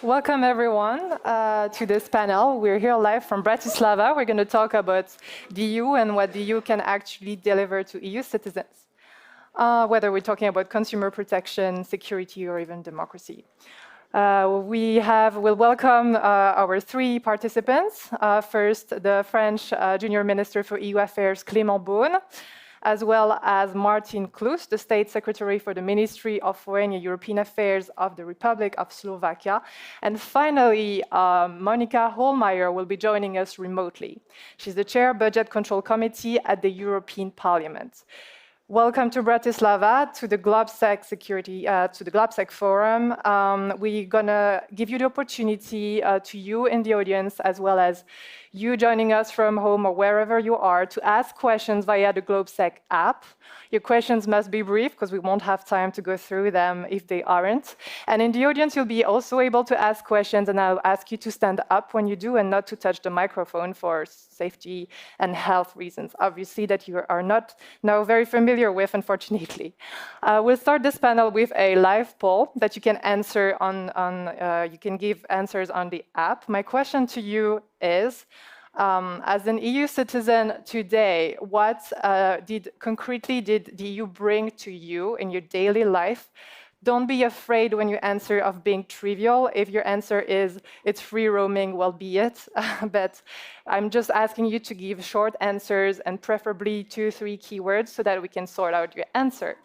Welcome everyone to this panel. We're here live from Bratislava. We're going to talk about the EU and what the EU can actually deliver to EU citizens, whether we're talking about consumer protection, security, or even democracy. We'll welcome our three participants. First, the French Junior Minister for EU Affairs, Clément Beaune, as well as Martin Klus, the State Secretary for the Ministry of Foreign and European Affairs of the Republic of Slovakia. And finally, Monika Hohlmeier will be joining us remotely. She's the Chair Budget Control Committee at the European Parliament. Welcome to Bratislava, to the GLOBSEC Forum. We're gonna give you the opportunity to you in the audience, as well as you joining us from home or wherever you are, to ask questions via the GLOBSEC app. Your questions must be brief, because we won't have time to go through them if they aren't. And in the audience, you'll be also able to ask questions, and I'll ask you to stand up when you do and not to touch the microphone for safety and health reasons, obviously, that you are not now very familiar with, unfortunately. We'll start this panel with a live poll that you can answer you can give answers on the app. My question to you is, as an EU citizen today, what concretely did the EU bring to you in your daily life? Don't be afraid when you answer of being trivial. If your answer is, it's free roaming, well, be it. But I'm just asking you to give short answers and preferably 2-3 keywords so that we can sort out your answer.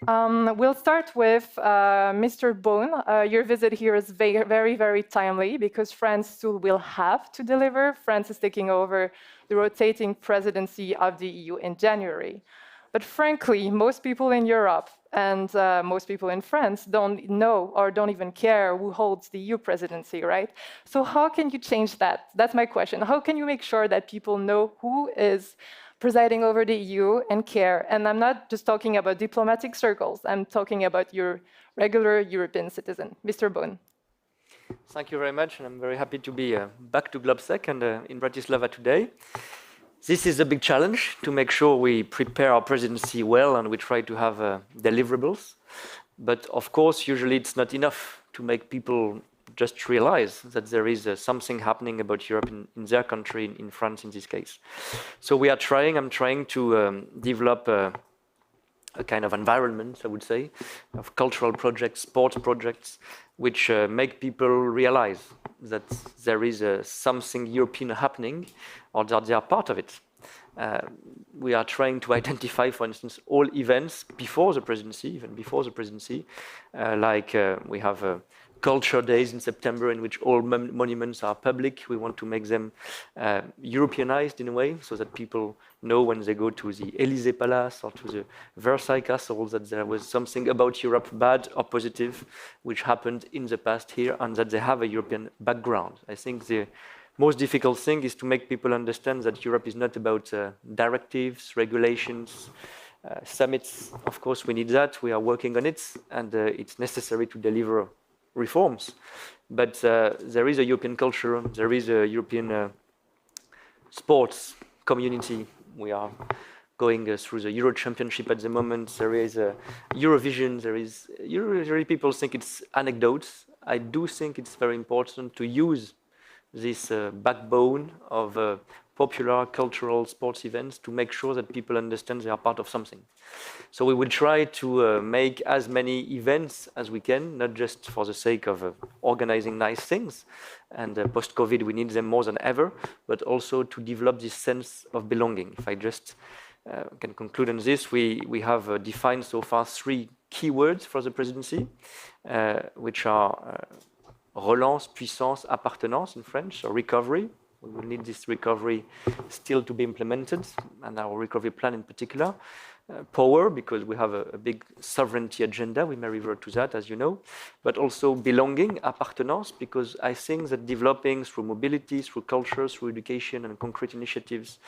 We'll start with Mr. Beaune. Your visit here is very, very timely because France still will have to deliver. France is taking over the rotating presidency of the EU in January. But frankly, most people in Europe and most people in France don't know or don't even care who holds the EU presidency, right? So how can you change that? That's my question. How can you make sure that people know who is presiding over the EU and care? And I'm not just talking about diplomatic circles. I'm talking about your regular European citizen. Mr. Beaune. Thank you very much, and I'm very happy to be back to GLOBSEC and in Bratislava today. This is a big challenge to make sure we prepare our presidency well and we try to have deliverables. But of course, usually it's not enough to make people just realize that there is something happening about Europe in their country, in France in this case. So I'm trying to develop a kind of environment, I would say, of cultural projects, sports projects, which make people realize that there is something European happening, or that they are part of it. We are trying to identify, for instance, all events before the presidency, even before the presidency, we have culture days in September in which all monuments are public. We want to make them Europeanized in a way, so that people know when they go to the Élysée Palace or to the Versailles Castle that there was something about Europe, bad or positive, which happened in the past here, and that they have a European background. I think the most difficult thing is to make people understand that Europe is not about directives, regulations, summits. Of course, we need that. We are working on it, and it's necessary to deliver reforms. But there is a European culture, there is a European sports community. We are going through the Euro Championship at the moment. There is Eurovision. Usually people think it's anecdotes. I do think it's very important to use this backbone of popular cultural sports events to make sure that people understand they are part of something. So we will try to make as many events as we can, not just for the sake of organizing nice things, and post-COVID we need them more than ever, but also to develop this sense of belonging. If I just can conclude on this, we have defined so far 3 keywords for the presidency, which are relance, puissance, appartenance in French, so recovery. We will need this recovery still to be implemented, and our recovery plan in particular. Power, because we have a big sovereignty agenda, we may revert to that, as you know, but also belonging, appartenance, because I think that developing through mobility, through culture, through education and concrete initiatives,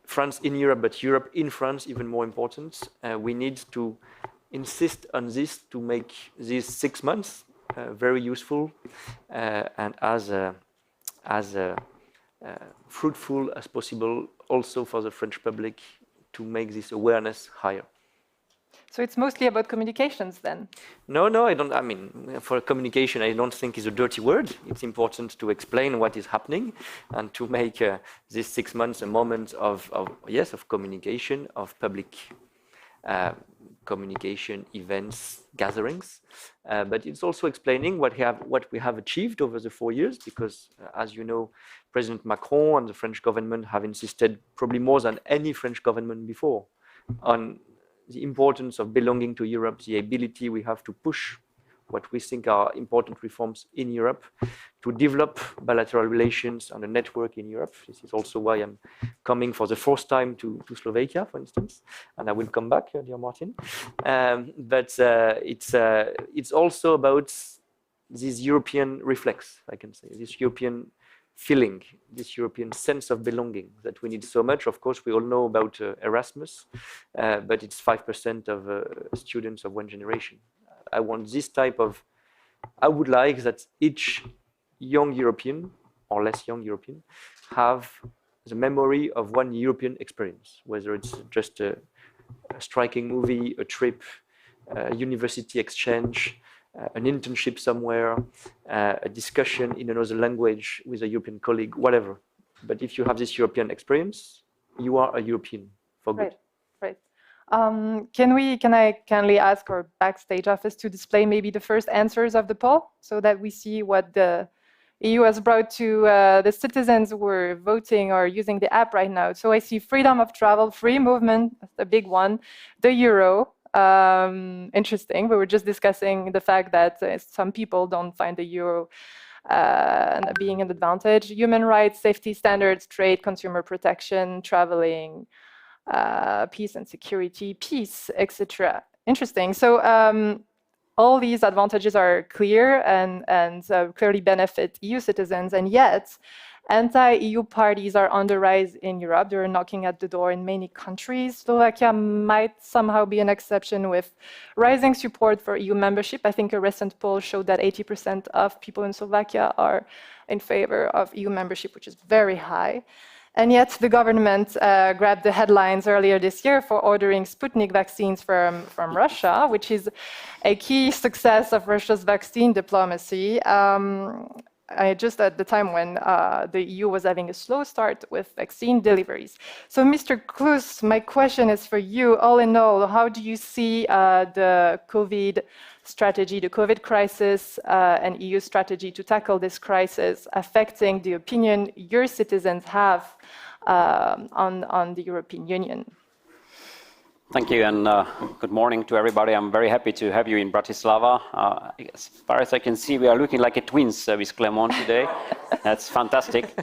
France in Europe, but Europe in France, even more important, we need to insist on this to make these 6 months very useful and as fruitful as possible also for the French public to make this awareness higher. So it's mostly about communications then? No, I don't. I mean, for communication, I don't think is a dirty word. It's important to explain what is happening and to make these 6 months a moment of communication, of public communication, events, gatherings. But it's also explaining what we have achieved over the 4 years, because as you know, President Macron and the French government have insisted probably more than any French government before on the importance of belonging to Europe, the ability we have to push what we think are important reforms in Europe, to develop bilateral relations and a network in Europe. This is also why I'm coming for the first time to Slovakia, for instance, and I will come back, dear Martin. But it's also about this European reflex, I can say, this European feeling, this European sense of belonging that we need so much. Of course, we all know about Erasmus, but it's 5% of students of one generation. I want this type of, I would like that each young European or less young European have the memory of one European experience, whether it's just a striking movie, a trip, a university exchange, an internship somewhere, a discussion in another language with a European colleague, whatever. But if you have this European experience, you are a European for good. Right. Can I kindly ask our backstage office to display maybe the first answers of the poll so that we see what the EU has brought to the citizens who are voting or using the app right now. So I see freedom of travel, free movement, a big one, the euro. Interesting. We were just discussing the fact that some people don't find the euro being an advantage. Human rights, safety standards, trade, consumer protection, traveling, peace and security, peace, etc. Interesting. So all these advantages are clear and clearly benefit EU citizens, and yet anti-EU parties are on the rise in Europe. They're knocking at the door in many countries. Slovakia might somehow be an exception with rising support for EU membership. I think a recent poll showed that 80% of people in Slovakia are in favor of EU membership, which is very high. And yet the government grabbed the headlines earlier this year for ordering Sputnik vaccines from Russia, which is a key success of Russia's vaccine diplomacy. Just at the time when the EU was having a slow start with vaccine deliveries. So Mr. Klus, my question is for you. All in all, how do you see the COVID strategy, the COVID crisis, and EU strategy to tackle this crisis affecting the opinion your citizens have on the European Union? Thank you, and good morning to everybody. I'm very happy to have you in Bratislava. As far as I can see, we are looking like a twins with Clément today. That's fantastic.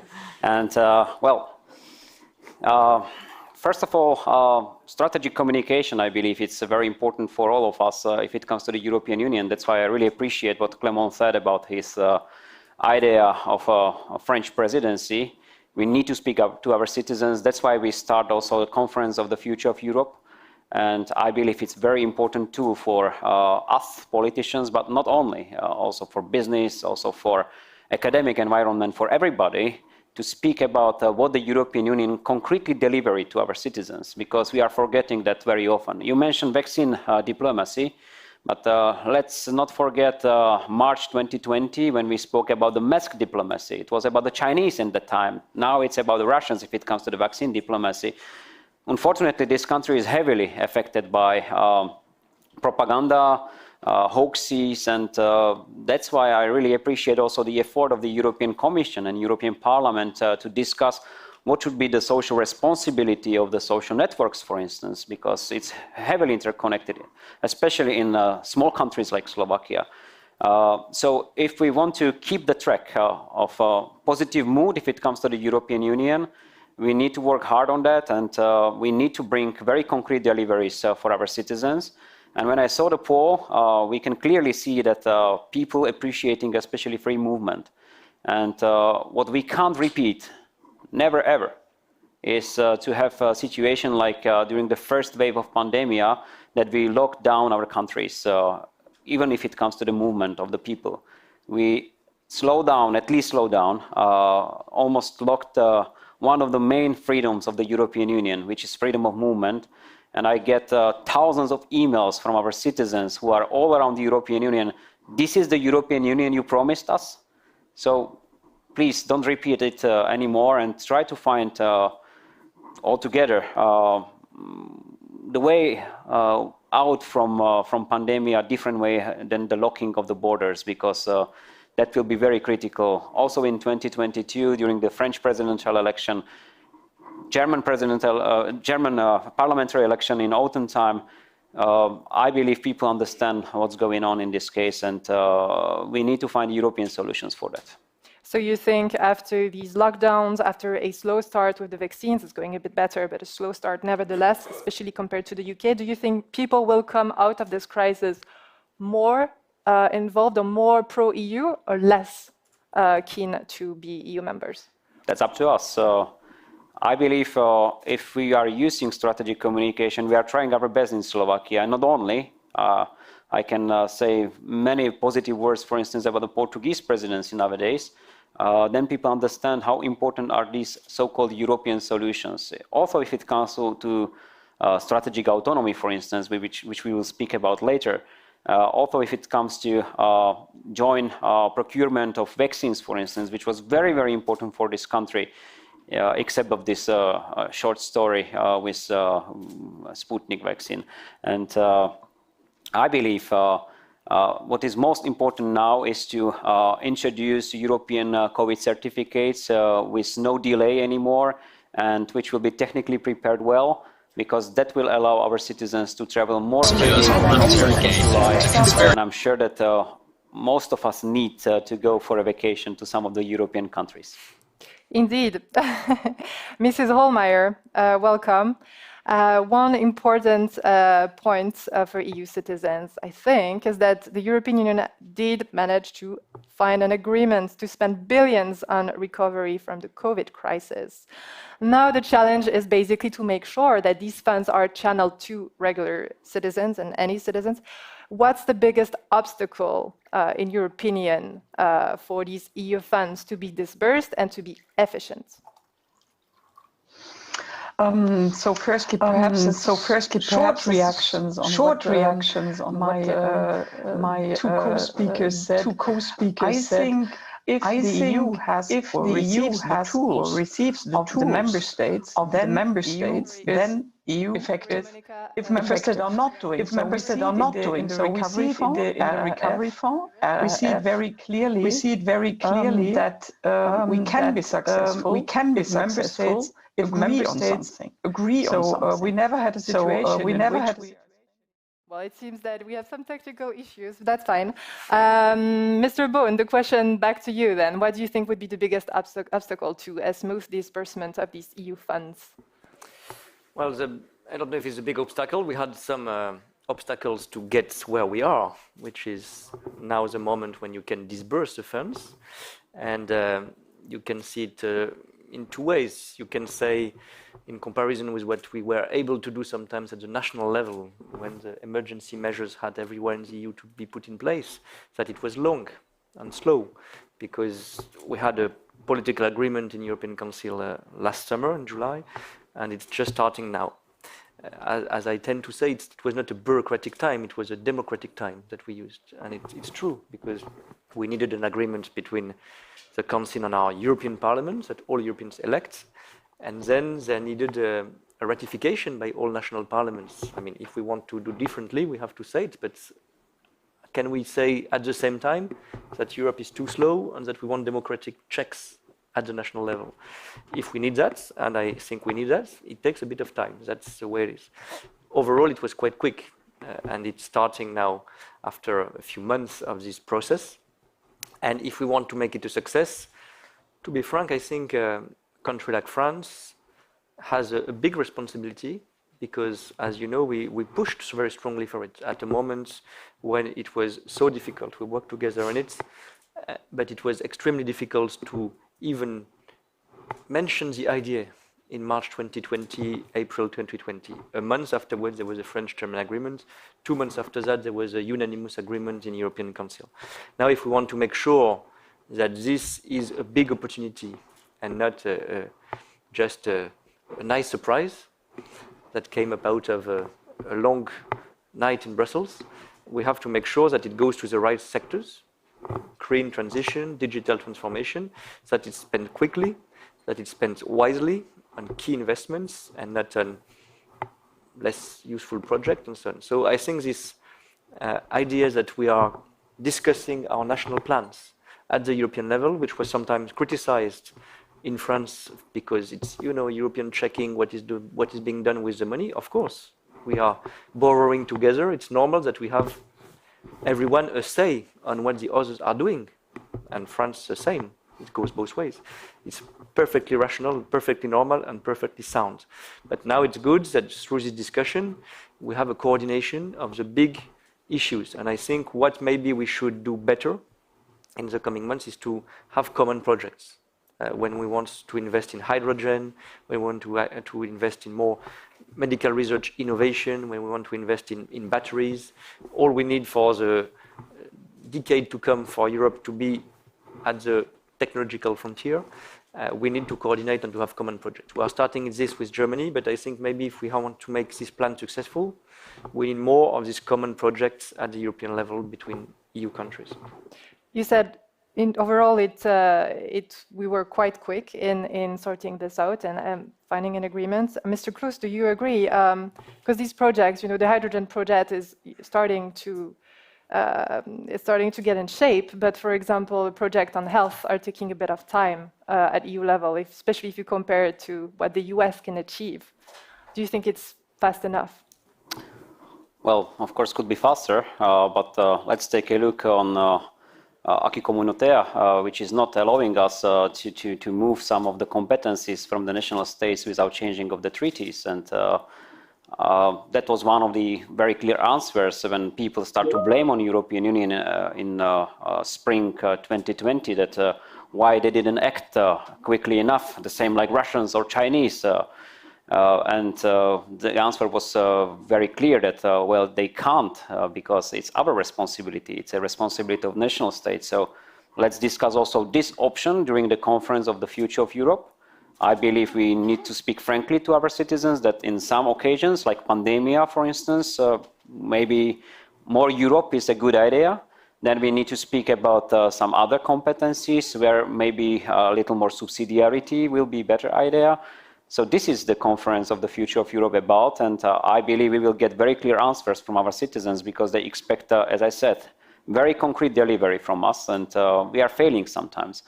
And first of all, strategic communication, I believe it's very important for all of us if it comes to the European Union. That's why I really appreciate what Clément said about his idea of a French presidency. We need to speak up to our citizens. That's why we start also the conference of the future of Europe. And I believe it's very important too for us politicians, but not only, also for business, also for academic environment, for everybody to speak about what the European Union concretely delivers to our citizens, because we are forgetting that very often. You mentioned vaccine diplomacy, but let's not forget March 2020 when we spoke about the mask diplomacy. It was about the Chinese in that time. Now it's about the Russians if it comes to the vaccine diplomacy. Unfortunately, this country is heavily affected by propaganda, hoaxes, and that's why I really appreciate also the effort of the European Commission and European Parliament to discuss what should be the social responsibility of the social networks, for instance, because it's heavily interconnected, especially in small countries like Slovakia. So if we want to keep the track of positive mood if it comes to the European Union, we need to work hard on that, and we need to bring very concrete deliveries for our citizens. And when I saw the poll, we can clearly see that people appreciating especially free movement. And what we can't repeat, never ever, is to have a situation like during the first wave of pandemia, that we locked down our countries, even if it comes to the movement of the people. We at least slow down, almost locked one of the main freedoms of the European Union, which is freedom of movement. and I get thousands of emails from our citizens who are all around the European Union. This is the European Union you promised us? So please don't repeat it anymore, and try to find altogether the way out from pandemic, a different way than the locking of the borders, because that will be very critical. Also in 2022, during the French presidential election, German parliamentary election in autumn time, I believe people understand what's going on in this case, and we need to find European solutions for that. So you think after these lockdowns, after a slow start with the vaccines, it's going a bit better, but a slow start nevertheless, especially compared to the UK, do you think people will come out of this crisis more involved or more pro-EU or less keen to be EU members? That's up to us. I believe if we are using strategic communication, we are trying our best in Slovakia. Not only, I can say many positive words, for instance, about the Portuguese presidency nowadays. Then people understand how important are these so-called European solutions. Also, if it comes to strategic autonomy, for instance, which we will speak about later. Also, if it comes to joint procurement of vaccines, for instance, which was very, very important for this country. Except of this short story with Sputnik vaccine. And I believe what is most important now is to introduce European COVID certificates with no delay anymore, and which will be technically prepared well, because that will allow our citizens to travel more freely. And I'm sure that most of us need to go for a vacation to some of the European countries. Indeed. Mrs. Hohlmeier, welcome. One important point for EU citizens, I think, is that the European Union did manage to find an agreement to spend billions on recovery from the COVID crisis. Now the challenge is basically to make sure that these funds are channeled to regular citizens and any citizens. What's the biggest obstacle, in your opinion, for these EU funds to be disbursed and to be efficient? So firstly, perhaps short reactions on what my two co-speakers said. I think if the EU has or receives the tools of the member states, then EU effective. If member states are not doing so, we see in the recovery fund, we see it very clearly that we can be successful. Member states agree on something. So we never had a situation in which we... Well, it seems that we have some technical issues, but that's fine. Mr. Beaune, the question back to you then. What do you think would be the biggest obstacle to a smooth disbursement of these EU funds? Well, I don't know if it's a big obstacle. We had some obstacles to get where we are, which is now the moment when you can disburse the funds. And you can see it in two ways. You can say, in comparison with what we were able to do sometimes at the national level, when the emergency measures had everywhere in the EU to be put in place, that it was long and slow, because we had a political agreement in European Council last summer in July, and it's just starting now. As I tend to say, it was not a bureaucratic time, it was a democratic time that we used. And it's true, because we needed an agreement between the Council and our European Parliament that all Europeans elect, and then there needed a ratification by all national parliaments. I mean, if we want to do differently, we have to say it, but can we say at the same time that Europe is too slow and that we want democratic checks at the national level? If we need that, and I think we need that, it takes a bit of time. That's the way it is. Overall, it was quite quick, and it's starting now after a few months of this process. And if we want to make it a success, to be frank, I think a country like France has a big responsibility, because, as you know, we pushed very strongly for it at a moment when it was so difficult. We worked together on it, but it was extremely difficult to even mention the idea in March 2020, April 2020. A month afterwards, there was a French-German agreement. 2 months after that, there was a unanimous agreement in the European Council. Now, if we want to make sure that this is a big opportunity and not just a nice surprise, that came about of a long night in Brussels. We have to make sure that it goes to the right sectors, green transition, digital transformation, that it's spent quickly, that it's spent wisely on key investments and not on less useful projects and so on. So I think this idea that we are discussing our national plans at the European level, which was sometimes criticized in France because it's, European checking what is being done with the money. Of course, we are borrowing together. It's normal that we have everyone a say on what the others are doing, and France the same. It goes both ways. It's perfectly rational, perfectly normal, and perfectly sound. But now it's good that through this discussion, we have a coordination of the big issues. And I think what maybe we should do better in the coming months is to have common projects. When we want to invest in hydrogen, when we want to invest in more medical research innovation, when we want to invest in batteries, all we need for the decade to come for Europe to be at the technological frontier, we need to coordinate and to have common projects. We are starting this with Germany, but I think maybe if we want to make this plan successful, we need more of these common projects at the European level between EU countries. You said overall we were quite quick in sorting this out and finding an agreement. Mr. Klus, do you agree? Because these projects, the hydrogen project is starting to get in shape, but for example, a project on health are taking a bit of time at EU level, especially if you compare it to what the US can achieve. Do you think it's fast enough? Well, of course, could be faster, but let's take a look on acquis communautaire, which is not allowing us to move some of the competencies from the national states without changing of the treaties. And that was one of the very clear answers when people start to blame on European Union in spring 2020 that why they didn't act quickly enough, the same like Russians or Chinese. And the answer was very clear that, well, they can't because it's our responsibility. It's a responsibility of national states. So let's discuss also this option during the conference of the future of Europe. I believe we need to speak frankly to our citizens that in some occasions, like pandemia, for instance, maybe more Europe is a good idea. Then we need to speak about some other competencies where maybe a little more subsidiarity will be a better idea. So this is the conference of the future of Europe about, and I believe we will get very clear answers from our citizens because they expect, as I said, very concrete delivery from us, and we are failing sometimes.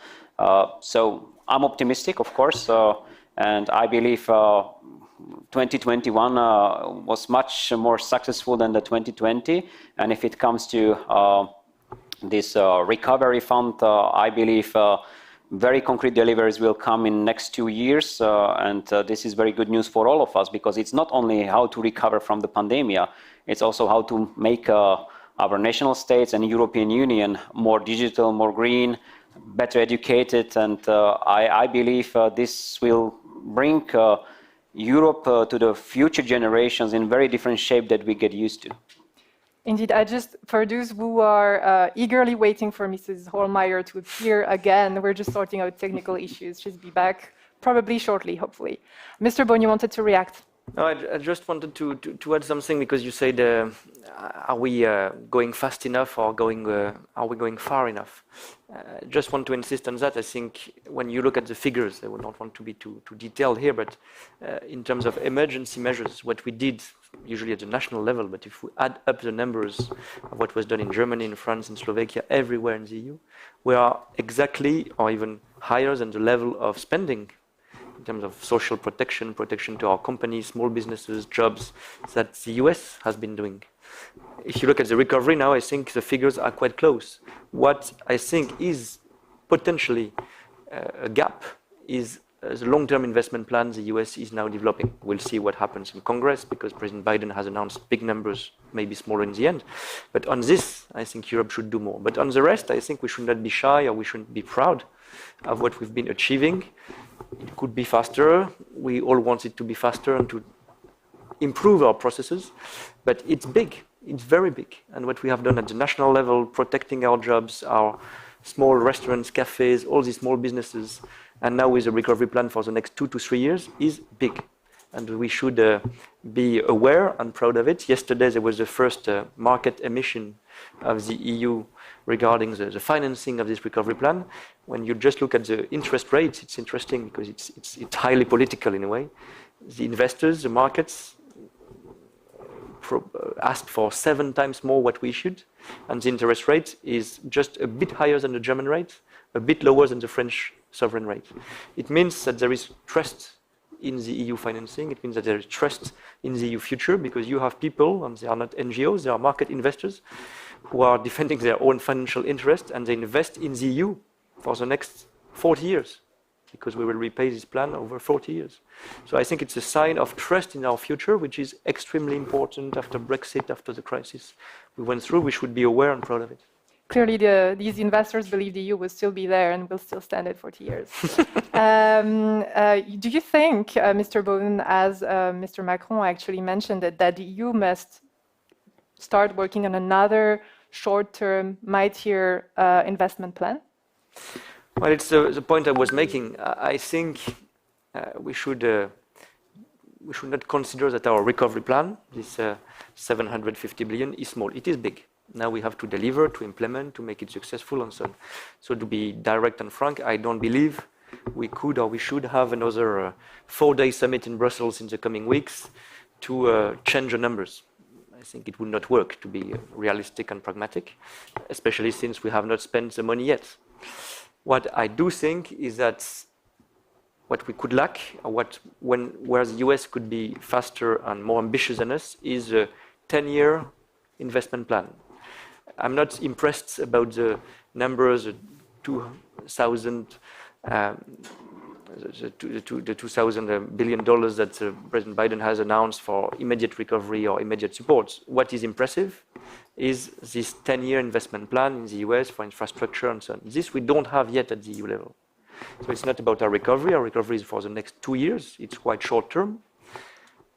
So I'm optimistic, of course, and I believe 2021 was much more successful than the 2020. And if it comes to this recovery fund, I believe very concrete deliveries will come in next 2 years. And this is very good news for all of us because it's not only how to recover from the pandemic, it's also how to make our national states and European Union more digital, more green, better educated, and I believe this will bring Europe to the future generations in very different shape that we get used to. Indeed, for those who are eagerly waiting for Mrs. Hohlmeier to appear again, we're just sorting out technical issues. She'll be back probably shortly, hopefully. Mr. Beaune, you wanted to react? No, I just wanted to add something because you said, are we going fast enough or are we going far enough? I just want to insist on that. I think when you look at the figures, I would not want to be too detailed here, but in terms of emergency measures, what we did usually at the national level, but if we add up the numbers of what was done in Germany, in France, in Slovakia, everywhere in the EU, we are exactly or even higher than the level of spending in terms of social protection to our companies, small businesses, jobs, that the US has been doing. If you look at the recovery now, I think the figures are quite close. What I think is potentially a gap is the long-term investment plan the US is now developing. We'll see what happens in Congress because President Biden has announced big numbers, maybe smaller in the end. But on this, I think Europe should do more. But on the rest, I think we should not be shy or we shouldn't be proud of what we've been achieving. It could be faster. We all want it to be faster and to improve our processes. But it's big. It's very big. And what we have done at the national level, protecting our jobs, our small restaurants, cafes, all these small businesses, and now with a recovery plan for the next 2 to 3 years is big. and we should be aware and proud of it. Yesterday there was the first market emission of the EU regarding the financing of this recovery plan. When you just look at the interest rates, it's interesting because it's highly political in a way. The investors, the markets, asked for 7 times more what we issued, and the interest rate is just a bit higher than the German rate, a bit lower than the French sovereign rate. It means that there is trust in the EU financing. It means that there is trust in the EU future, because you have people, and they are not NGOs, they are market investors, who are defending their own financial interest, and they invest in the EU for the next 40 years, because we will repay this plan over 40 years. So I think it's a sign of trust in our future, which is extremely important after Brexit, after the crisis we went through. We should be aware and proud of it. Clearly, these investors believe the EU will still be there and will still stand it 40 years. Do you think, Mr. Beaune, as Mr. Macron actually mentioned it, that the EU must start working on another short-term, mightier investment plan? Well, it's the point I was making. I think we should not consider that our recovery plan, this 750 billion, is small. It is big. Now we have to deliver, to implement, to make it successful, and so on. So to be direct and frank, I don't believe we could or we should have another 4-day summit in Brussels in the coming weeks to change the numbers. I think it would not work, to be realistic and pragmatic, especially since we have not spent the money yet. What I do think is that what we could lack, or where the US could be faster and more ambitious than us, is a 10-year investment plan. I'm not impressed about the numbers, the $2,000 billion that President Biden has announced for immediate recovery or immediate support. What is impressive is this 10-year investment plan in the US for infrastructure and so on. This we don't have yet at the EU level. So it's not about our recovery. Our recovery is for the next 2 years. It's quite short term.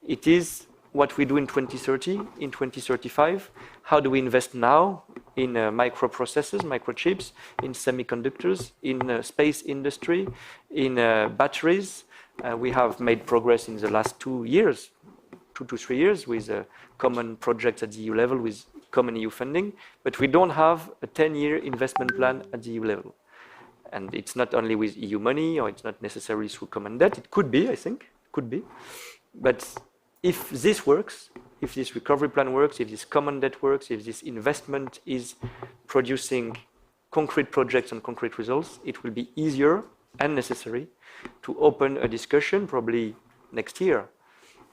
It is what we do in 2030, in 2035. How do we invest now in microprocessors, microchips, in semiconductors, in space industry, in batteries? We have made progress in the last 2 years, 2 to 3 years, with common projects at the EU level, with common EU funding, but we don't have a 10-year investment plan at the EU level. And it's not only with EU money, or it's not necessarily through common debt. It could be, I think, could be. But if this works, if this recovery plan works, if this common debt works, if this investment is producing concrete projects and concrete results, it will be easier and necessary to open a discussion, probably next year,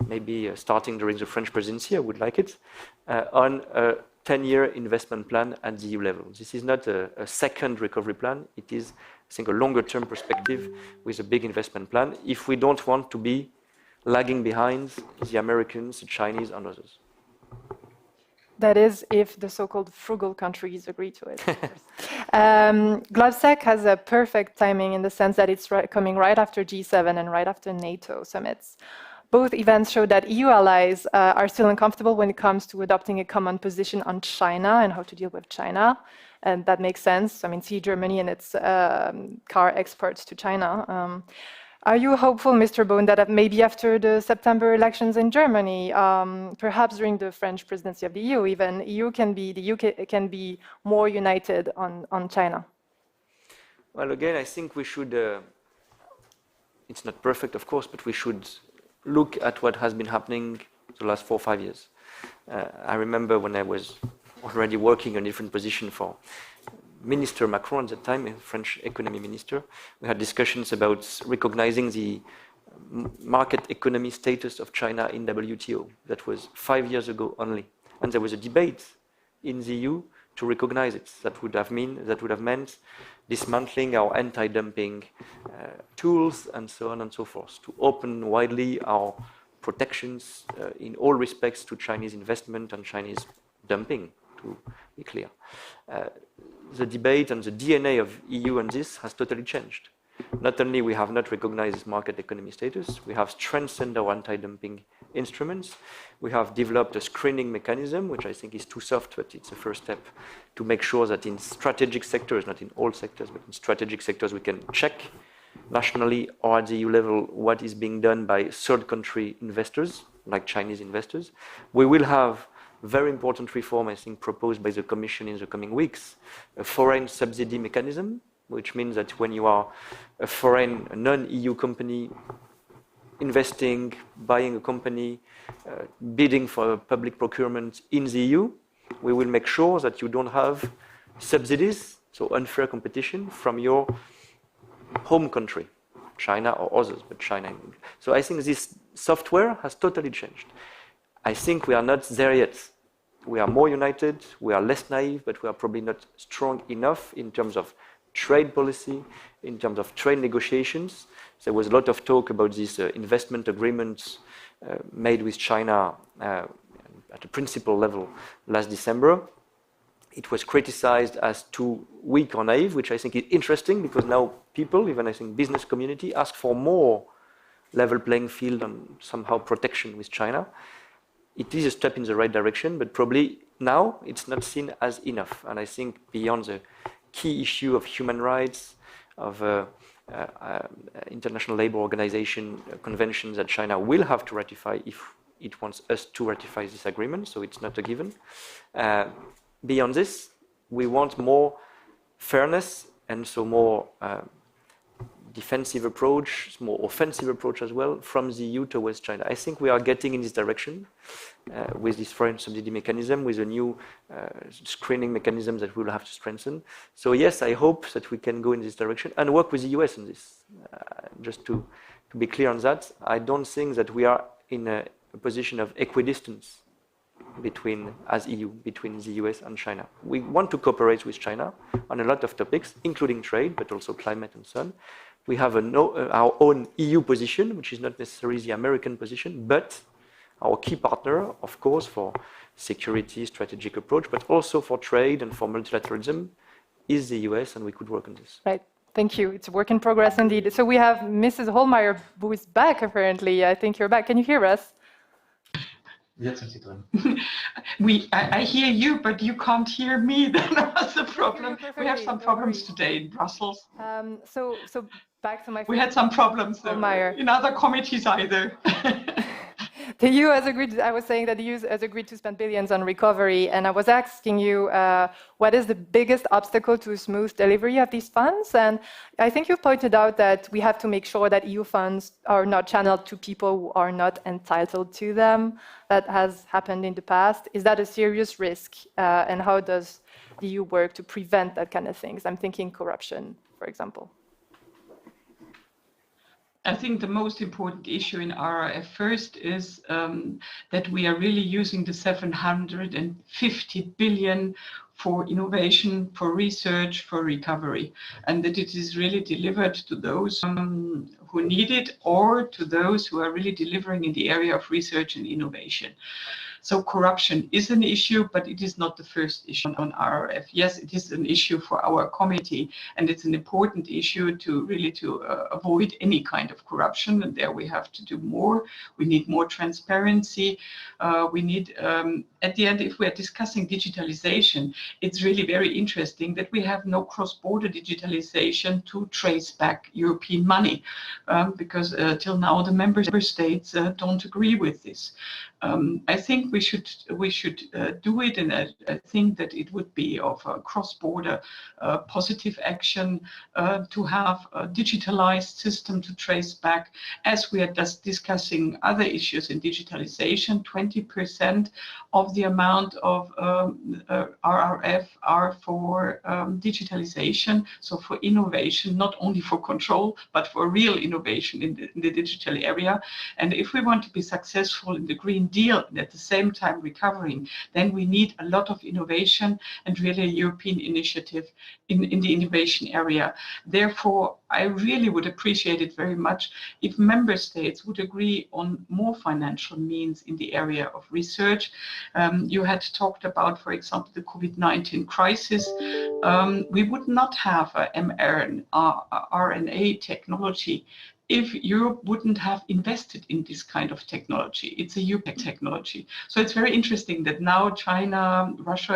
maybe starting during the French presidency, I would like it, on a 10-year investment plan at the EU level. This is not a second recovery plan. It is, I think, a longer-term perspective with a big investment plan, if we don't want to be lagging behind the Americans, the Chinese, and others. That is, if the so-called frugal countries agree to it. GLOBSEC has a perfect timing in the sense that it's coming right after G7 and right after NATO summits. Both events show that EU allies are still uncomfortable when it comes to adopting a common position on China and how to deal with China. And that makes sense. I mean, see Germany and its car exports to China. Are you hopeful, Mr. Beaune, that maybe after the September elections in Germany, perhaps during the French presidency of the EU, even the UK can be more united on China? Well, again, I think we should. It's not perfect, of course, but we should look at what has been happening the last 4 or 5 years. I remember when I was already working on a different position for Minister Macron at the time, a French economy minister. We had discussions about recognizing the market economy status of China in WTO. That was 5 years ago only. And there was a debate in the EU to recognize it. That would have meant dismantling our anti-dumping tools and so on and so forth, to open widely our protections in all respects to Chinese investment and Chinese dumping, to be clear. The debate and the DNA of EU on this has totally changed. Not only we have not recognized this market economy status, we have strengthened our anti-dumping instruments. We have developed a screening mechanism, which I think is too soft, but it's a first step to make sure that in strategic sectors, not in all sectors, but in strategic sectors, we can check nationally or at the EU level what is being done by third country investors, like Chinese investors. We will have very important reform, I think, proposed by the Commission in the coming weeks, a foreign subsidy mechanism, which means that when you are a foreign, non-EU company investing, buying a company, bidding for public procurement in the EU, we will make sure that you don't have subsidies, so unfair competition from your home country, China or others, but China. So I think this software has totally changed. I think we are not there yet. We are more united, we are less naive, but we are probably not strong enough in terms of trade policy, in terms of trade negotiations. There was a lot of talk about these investment agreements made with China at a principal level last December. It was criticized as too weak or naive, which I think is interesting because now people, even I think business community, ask for more level playing field and somehow protection with China. It is a step in the right direction, but probably now it's not seen as enough. And I think beyond the key issue of human rights, of International Labour Organization conventions that China will have to ratify if it wants us to ratify this agreement, so it's not a given. Beyond this, we want more fairness and so more defensive approach, more offensive approach as well from the EU towards China. I think we are getting in this direction with this foreign subsidy mechanism, with a new screening mechanism that we will have to strengthen. So yes, I hope that we can go in this direction and work with the US in this. Just to be clear on that, I don't think that we are in a position of equidistance between, as EU, between the US and China. We want to cooperate with China on a lot of topics, including trade, but also climate and so on. We have our own EU position, which is not necessarily the American position, but our key partner, of course, for security, strategic approach, but also for trade and for multilateralism is the US, and we could work on this. Right. Thank you. It's a work in progress indeed. So we have Mrs. Hohlmeier, who is back, apparently. I think you're back. Can you hear us? I hear you, but you can't hear me. That's the problem. We have some problems today in Brussels. So back to my. We had some problems in other committees either. The EU has agreed. I was saying that the EU has agreed to spend billions on recovery, and I was asking you what is the biggest obstacle to smooth delivery of these funds? And I think you pointed out that we have to make sure that EU funds are not channeled to people who are not entitled to them. That has happened in the past. Is that a serious risk? And how does the EU work to prevent that kind of things? I'm thinking corruption, for example. I think the most important issue in RRF first is that we are really using the 750 billion for innovation, for research, for recovery, and that it is really delivered to those who need it or to those who are really delivering in the area of research and innovation. So corruption is an issue, but it is not the first issue on RRF. Yes, it is an issue for our committee, and it's an important issue to really avoid any kind of corruption. And there we have to do more. We need more transparency. We need, at the end, if we are discussing digitalization, it's really very interesting that we have no cross-border digitalization to trace back European money, because till now the member states don't agree with this. I think we should do it, and I think that it would be of a cross-border positive action to have a digitalized system to trace back. As we are just discussing other issues in digitalization, 20% of the amount of RRF are for digitalization, so for innovation, not only for control, but for real innovation in the digital area. And if we want to be successful in the Green Deal and at the same time recovering, then we need a lot of innovation and really a European initiative in the innovation area. Therefore, I really would appreciate it very much if member states would agree on more financial means in the area of research. You had talked about, for example, the COVID-19 crisis. We would not have a mRNA technology if Europe wouldn't have invested in this kind of technology. It's a European technology. So it's very interesting that now China, Russia,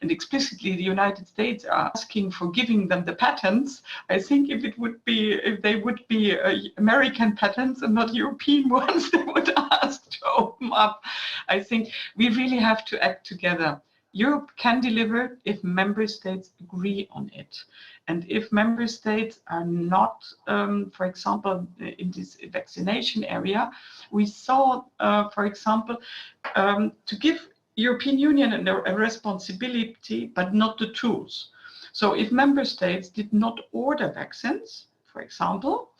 and explicitly the United States are asking for giving them the patents. I think if they would be American patents and not European ones, they would ask to open up. I think we really have to act together. Europe can deliver if member states agree on it. And if member states are not, for example, in this vaccination area, we saw, for example, to give European Union a responsibility, but not the tools. So if member states did not order vaccines, for example,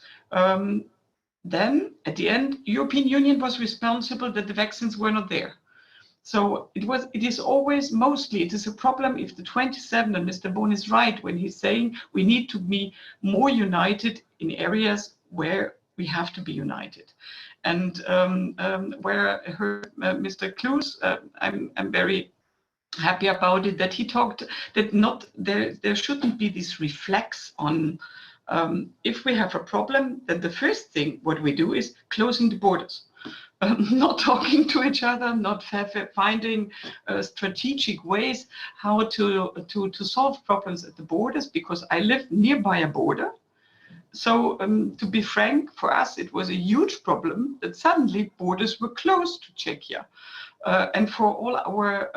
then at the end, European Union was responsible that the vaccines were not there. So it is always mostly, it is a problem if the 27, and Mr. Beaune is right when he's saying we need to be more united in areas where we have to be united. And where I heard Mr. Klus, I'm very happy about it, that he talked that there shouldn't be this reflex on if we have a problem, then the first thing what we do is closing the borders. Not talking to each other, not finding strategic ways how to solve problems at the borders, because I live nearby a border. So to be frank, for us, it was a huge problem that suddenly borders were closed to Czechia. And for all our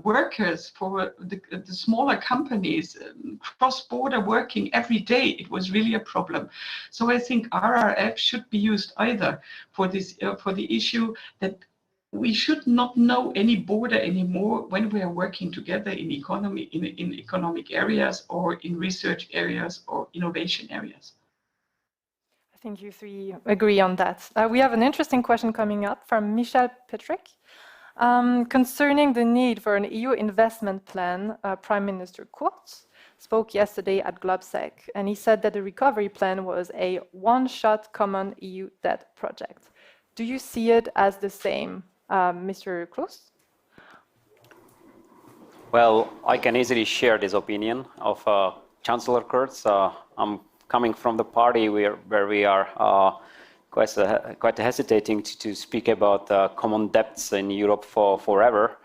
workers, for the smaller companies, cross-border working every day, it was really a problem. So I think RRF should be used either for this, for the issue that we should not know any border anymore when we are working together in economic areas or in research areas or innovation areas. I think you three agree on that. We have an interesting question coming up from Michel Petrick. Concerning the need for an EU investment plan, Prime Minister Kurz spoke yesterday at GLOBSEC, and he said that the recovery plan was a one-shot common EU debt project. Do you see it as the same, Mr. Klus? Well, I can easily share this opinion of Chancellor Kurz. I'm coming from the party where we are quite hesitating to speak about common debts in Europe forever.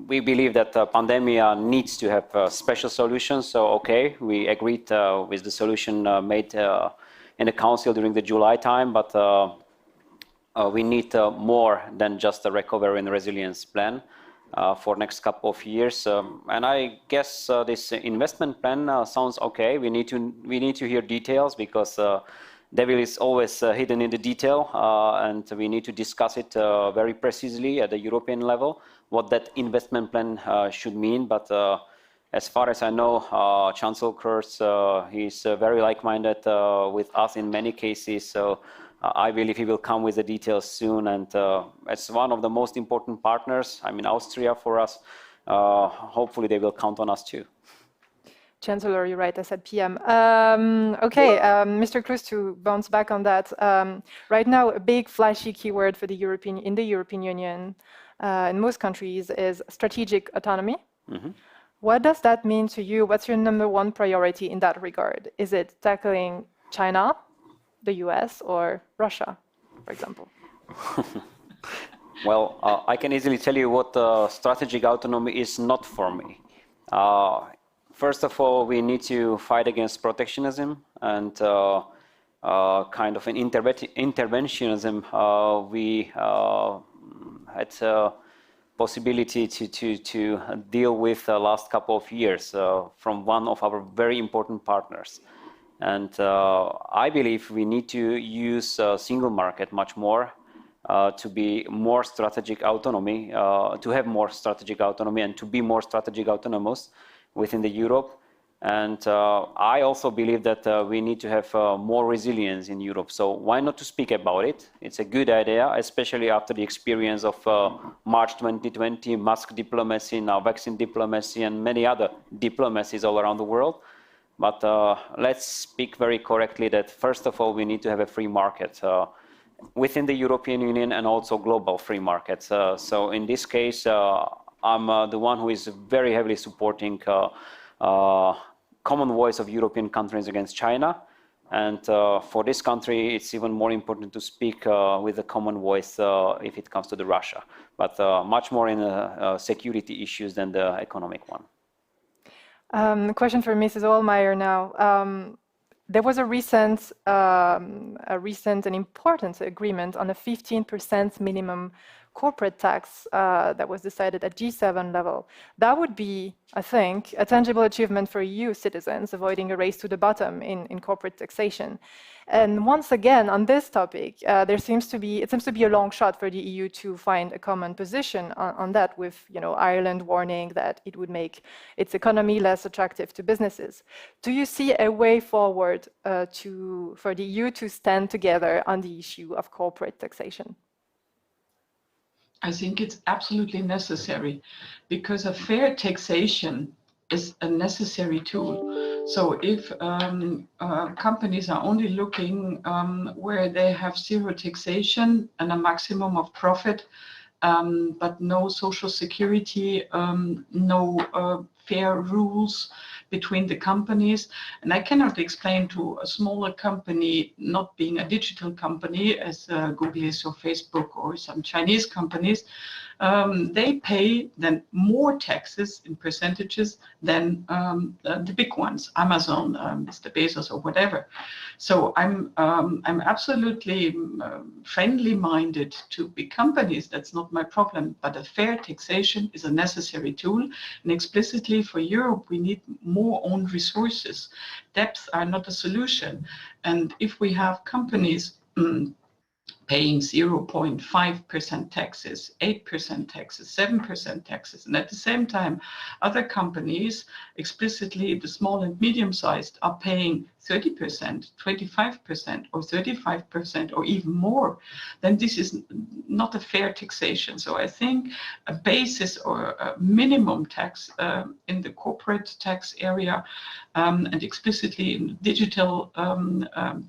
We believe that the pandemic needs to have special solutions. So, okay, we agreed with the solution made in the Council during the July time, but we need more than just a recovery and resilience plan for next couple of years. And I guess this investment plan sounds okay. We need to hear details, because devil is always hidden in the detail, and we need to discuss it very precisely at the European level, what that investment plan should mean. But as far as I know, Chancellor Kurz, he's very like-minded with us in many cases, so I believe he will come with the details soon. And as one of the most important partners, I mean Austria for us, hopefully they will count on us too. Chancellor, you're right, I said PM. Mr. Klus, to bounce back on that, right now a big flashy keyword for in the European Union in most countries is strategic autonomy. Mm-hmm. What does that mean to you? What's your number one priority in that regard? Is it tackling China, the US, or Russia, for example? Well, I can easily tell you what strategic autonomy is not for me. First of all, we need to fight against protectionism and kind of an interventionism. We had possibility to deal with the last couple of years from one of our very important partners. And I believe we need to use single market much more to be more strategic autonomy, to have more strategic autonomy and to be more strategic autonomous within the Europe. And I also believe that we need to have more resilience in Europe. So why not to speak about it? It's a good idea, especially after the experience of March 2020, mask diplomacy, now vaccine diplomacy, and many other diplomacies all around the world. But let's speak very correctly that first of all, we need to have a free market within the European Union and also global free markets. So in this case, I'm the one who is very heavily supporting common voice of European countries against China. And for this country, it's even more important to speak with a common voice if it comes to the Russia, but much more in security issues than the economic one. Question for Mrs. Hohlmeier now. There was a recent and important agreement on a 15% minimum corporate tax that was decided at G7 level. That would be, I think, a tangible achievement for EU citizens, avoiding a race to the bottom in corporate taxation. And once again, on this topic, it seems to be a long shot for the EU to find a common position on that, with Ireland warning that it would make its economy less attractive to businesses. Do you see a way forward for the EU to stand together on the issue of corporate taxation? I think it's absolutely necessary, because a fair taxation is a necessary tool. So if companies are only looking where they have zero taxation and a maximum of profit, but no social security, no fair rules between the companies. And I cannot explain to a smaller company, not being a digital company as Google is or Facebook or some Chinese companies, they pay then more taxes in percentages than the big ones, Amazon, Mr. Bezos or whatever. So I'm absolutely friendly-minded to big companies. That's not my problem. But a fair taxation is a necessary tool. And explicitly for Europe, we need more own resources. Debts are not a solution. And if we have companies paying 0.5% taxes, 8% taxes, 7% taxes. And at the same time, other companies, explicitly the small and medium-sized, are paying 30%, 25%, or 35%, or even more, then this is not a fair taxation. So I think a basis or a minimum tax in the corporate tax area and explicitly in the digital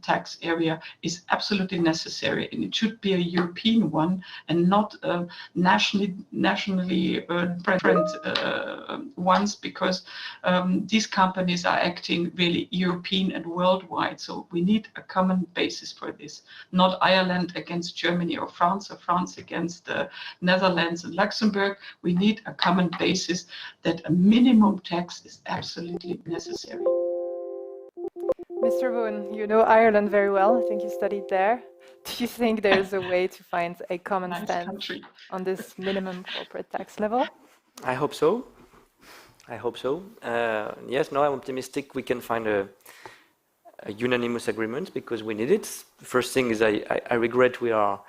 tax area is absolutely necessary. And it should be a European one and not nationally different ones, because these companies are acting really European and worldwide. So we need a common basis for this, not Ireland against Germany or France against the Netherlands and Luxembourg. We need a common basis that a minimum tax is absolutely necessary. Mr. Beaune, you know Ireland very well. I think you studied there. Do you think there's a way to find a common stance on this minimum corporate tax level? I hope so. I hope so. Yes, no, I'm optimistic we can find a unanimous agreement, because we need it. The first thing is I regret we are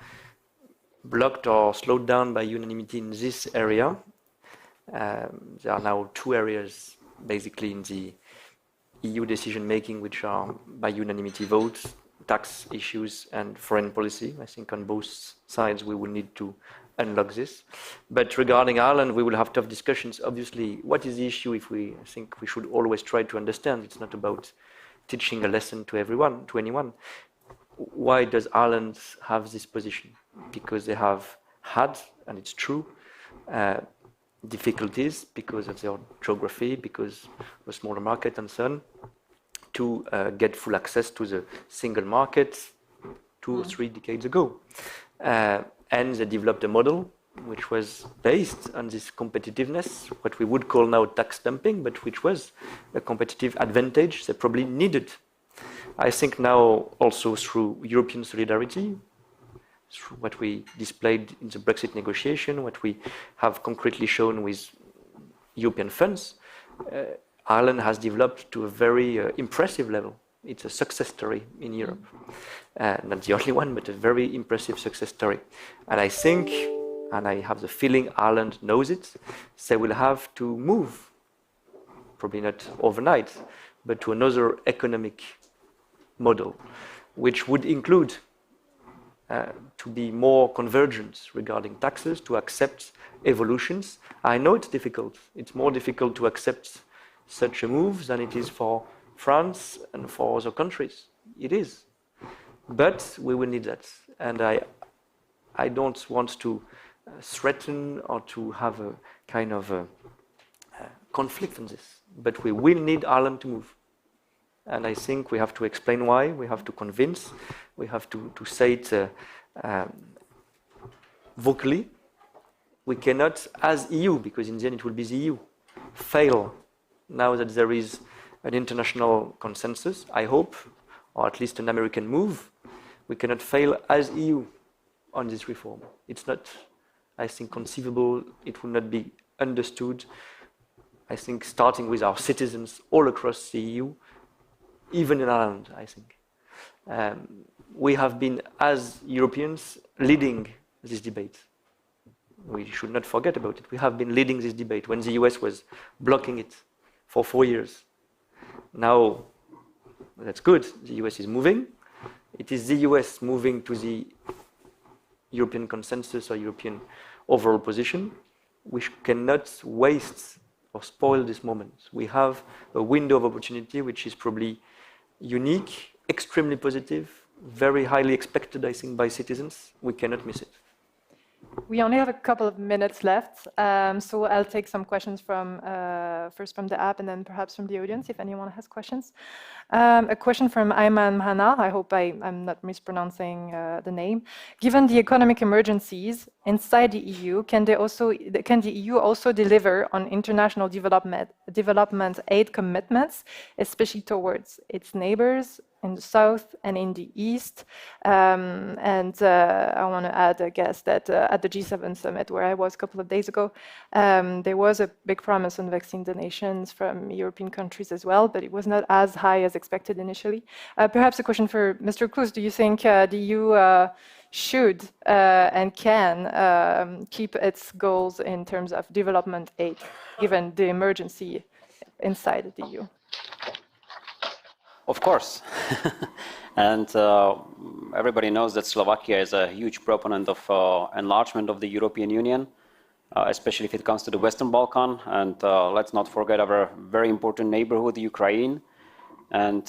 blocked or slowed down by unanimity in this area. There are now two areas basically in the EU decision making which are by unanimity votes: tax issues and foreign policy. I think on both sides we will need to unlock this. But regarding Ireland, we will have tough discussions. Obviously, what is the issue? I think we should always try to understand. It's not about teaching a lesson to anyone. Why does Ireland have this position? Because they have had, and it's true, difficulties because of their geography, because of a smaller market and so on, to get full access to the single market 2 or 3 decades ago. And they developed a model which was based on this competitiveness, what we would call now tax dumping, but which was a competitive advantage they probably needed. I think now also through European solidarity, through what we displayed in the Brexit negotiation, what we have concretely shown with European funds, Ireland has developed to a very impressive level. It's a success story in Europe. Not the only one, but a very impressive success story. And I think, and I have the feeling Ireland knows it, they will have to move, probably not overnight, but to another economic model, which would include to be more convergent regarding taxes, to accept evolutions. I know it's difficult. It's more difficult to accept such a move than it is for France and for other countries. It is. But we will need that. And I don't want to threaten or to have a kind of a conflict on this. But we will need Ireland to move. And I think we have to explain why, we have to convince, we have to say it vocally. We cannot, as EU, because in the end it will be the EU, fail now that there is an international consensus, I hope, or at least an American move. We cannot fail as EU on this reform. It's not, I think, conceivable. It will not be understood. I think starting with our citizens all across the EU, even in Ireland, I think. We have been, as Europeans, leading this debate. We should not forget about it. We have been leading this debate when the US was blocking it for 4 years. Now, that's good. The US is moving. It is the US moving to the European consensus or European overall position. We cannot waste or spoil this moment. We have a window of opportunity which is probably unique, extremely positive, very highly expected, I think, by citizens. We cannot miss it. We only have a couple of minutes left, so I'll take some questions from first from the app and then perhaps from the audience, if anyone has questions. A question from Ayman Mahana. I hope I'm not mispronouncing the name. Given the economic emergencies inside the EU, can the EU also deliver on international development aid commitments, especially towards its neighbors in the south and in the east? And I want to add, I guess, that at the G7 summit, where I was a couple of days ago, there was a big promise on vaccine donations from European countries as well, but it was not as high as expected initially. Perhaps a question for Mr. Klus. Do you think the EU should and can keep its goals in terms of development aid, given the emergency inside the EU? Of course. And everybody knows that Slovakia is a huge proponent of enlargement of the European Union, especially if it comes to the Western Balkan. And let's not forget our very important neighborhood, Ukraine. And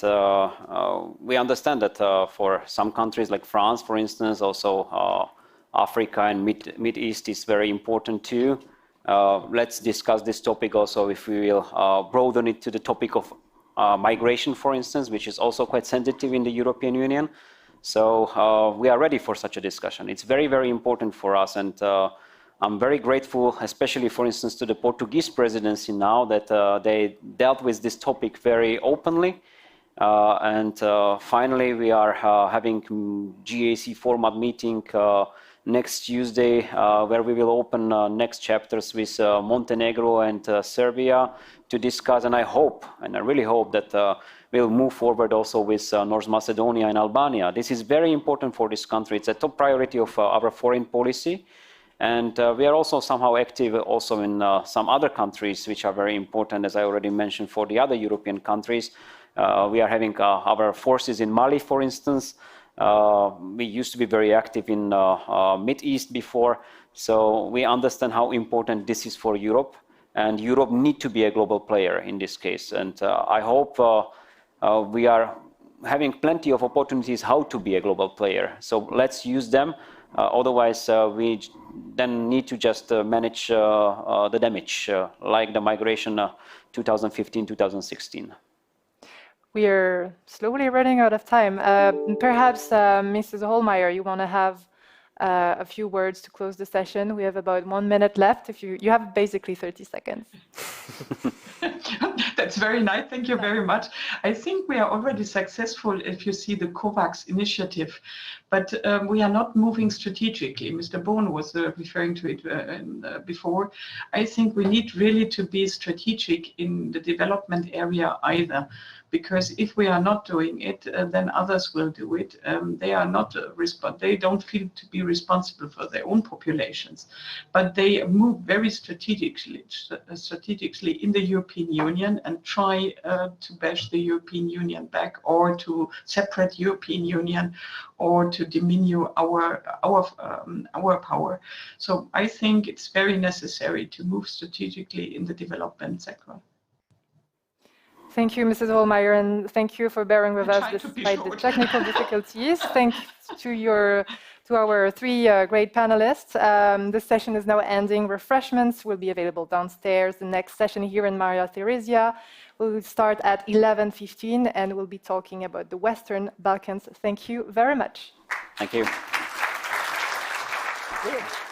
we understand that for some countries like France, for instance, also Africa and Mid-East is very important too. Let's discuss this topic also if we will broaden it to the topic of migration, for instance, which is also quite sensitive in the European Union. So we are ready for such a discussion. It's very, very important for us. And I'm very grateful, especially, for instance, to the Portuguese presidency now that they dealt with this topic very openly. And finally, we are having GAC format meeting next Tuesday, where we will open next chapters with Montenegro and Serbia to discuss. And I hope, and I really hope that we'll move forward also with North Macedonia and Albania. This is very important for this country. It's a top priority of our foreign policy. And we are also somehow active also in some other countries, which are very important, as I already mentioned, for the other European countries. We are having our forces in Mali, for instance. We used to be very active in Mid-East before, so we understand how important this is for Europe, and Europe needs to be a global player in this case. And I hope we are having plenty of opportunities how to be a global player. So let's use them. Otherwise, we then need to just manage the damage, like the migration 2015-2016. We are slowly running out of time. Perhaps, Mrs. Hohlmeier, you want to have a few words to close the session. We have about 1 minute left. If you have basically 30 seconds. That's very nice. Thank you very much. I think we are already successful if you see the COVAX initiative, but we are not moving strategically. Mr. Beaune was referring to it before. I think we need really to be strategic in the development area either, because if we are not doing it, then others will do it. They are not they don't feel to be responsible for their own populations, but they move very strategically in the European Union and try to bash the European Union back, or to separate European Union, or to diminish our power. So I think it's very necessary to move strategically in the development sector. Thank you, Mrs. Hohlmeier, and thank you for bearing with us despite the technical difficulties. Thanks to our three great panelists. This session is now ending. Refreshments will be available downstairs. The next session here in Maria Theresia We'll start at 11:15 and we'll be talking about the Western Balkans. Thank you very much. Thank you. Good.